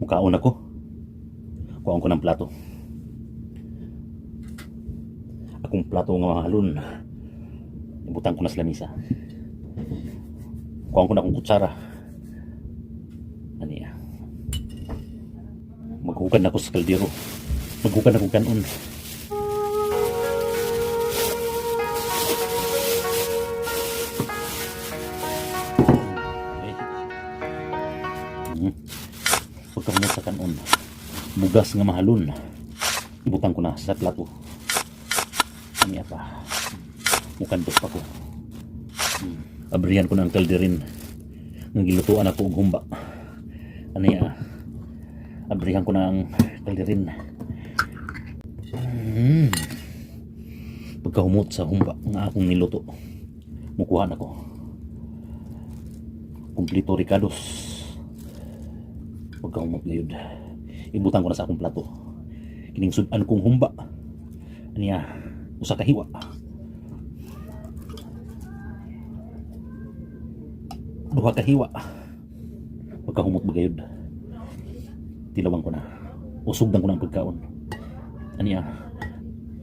Mukaon ako. Kuhaan ko ng plato. Akong plato nga mahalon. Ibutang ko na sa lamisa. Kuhaan ko na akong kutsara. Aniya. Maghugan ako sa kaldero. Maghugan ako kanon. Pagkamunod sa kanon, bugas nga mahalon, ibutang ko na sa plato. Aniya pa, mukandos pa ko. Abrihan ko na ang kalderin ng gilutuan ako og humba. Aniya, abrihan ko na ang kalderin. Pagkahumot sa humba nga akong niluto, mukuha na ko kumplito ricados. Pagkahumot gayud, ibutang ko na sa akong plato. Kining sudan kong humba, aniya, usa ka hiwa. Duha ka hiwa. Pagkahumot ba gayud, tilawan ko na, usugdan ko na ang pagkaon. Aniya,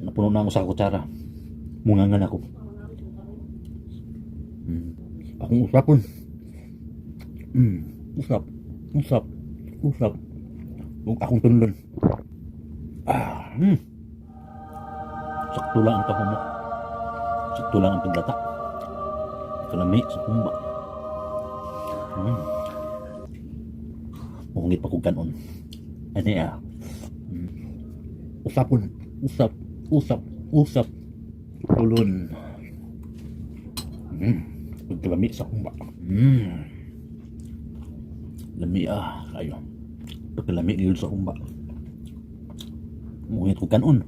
napuno na ako sa kutsara, mungangan ako. Akong usapon. Usap. Huwag akong tunlon. Sakto lang ang kahumok. Sakto lang ang paglata. Kalami sa humba. Mahungit pa kong kanon. Aniya. Usapon. Usap. Tulon. Pagkalami sa humba. Lami kayo. Pagkalami ngayon sa humba. Mahungit kong kanon.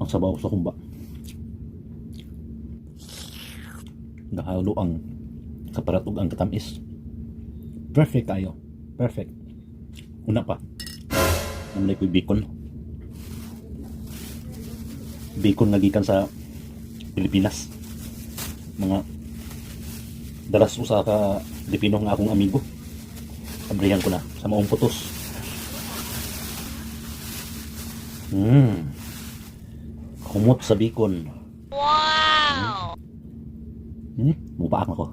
Ang sabaw sa humba. Nakahalo ang kaparatog ang katamis. Perfect kayo. Perfect. Una pa, namlay ko'y bacon. Bacon nga gikan sa Pilipinas. Mga daras usa ka Pilipino nga akong amigo. Abrihan ko na sa maong putos. Kumot sa bacon. Wow! Mupaak na ko.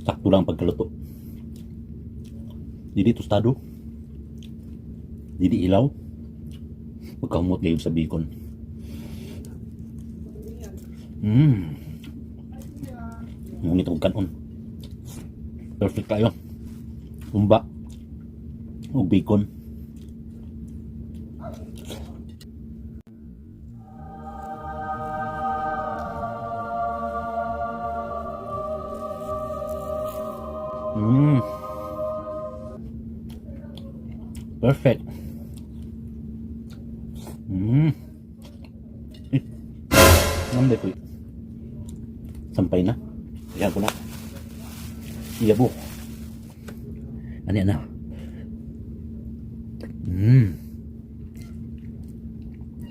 Sakto lang pagkaluto. Didi tostado. Didi ilaw. Pagkamot ngayon sa bacon. Ngunit og kanon. Perfect kayo. Humba. Og bacon. Perfect. Namday ko. Sampay na. Iyan ko na. Iyabo. Ano yan na?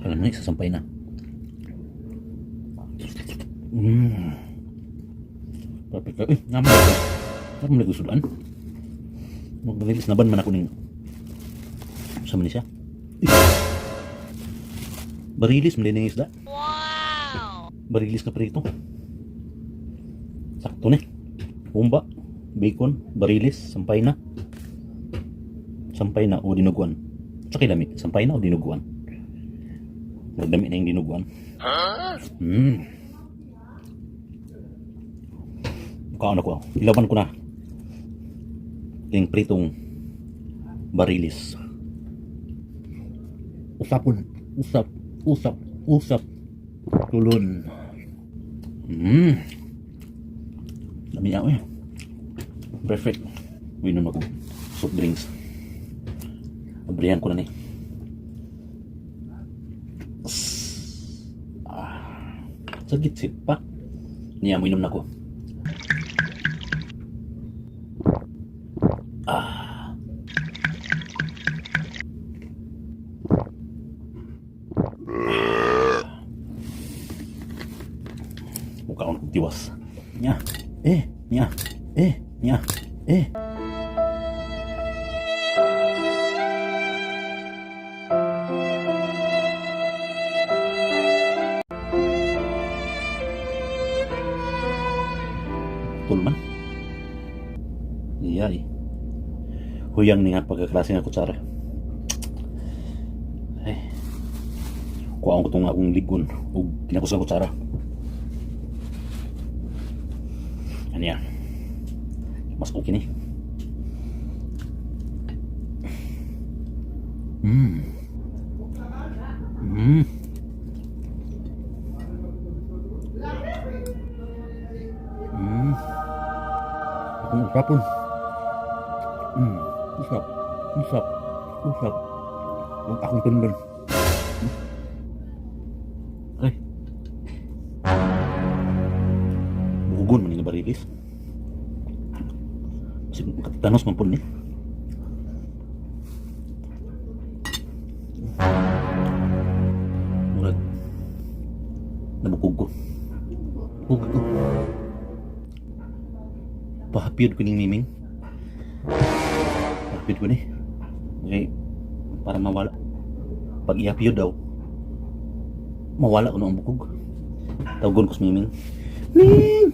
Alam na, isasampay na. Perfect. Naman ako. Naman nagusulan. Mag-release na ban man ako ning sa Malaysia. Barilis mo din yung isda. Wow! Barilis na prito. Sakto na. Humba, bacon, barilis, sampay na. Sampay na o dinuguan. Tsaka lami, sampay na o dinuguan. Nagdami na yung dinuguan. Kaon ako. Ilaban ko na yung pritong barilis. Usap. Tulon. Lami ako eh. Perfect. Winom ako. Soft drinks. Abrihan ko na ni. Sagit sip pa. Niya mo inom na ko. Mukhaon ko. Tiwas. Nya. Nya. Nya. Tulman. Iya eh. Huyang nih nga pagkaklase nga kutsara. Kuhaan ko itong akong ligon o kinakos ng kutsara. Ano yan? Mas okay ni. Akong usapon. Usap. Huwag akong tundan. Ay. Bugon man yung barilis. Kasi makatitanos man po ni. Murag. Nabukog ko. Pahapiyod ko ning miming. Pahapiyod ko ni. Okay. Para mawala. Pag iapiyod daw, mawala ko na ang bukog. Tawagon ko sa miming. Ming!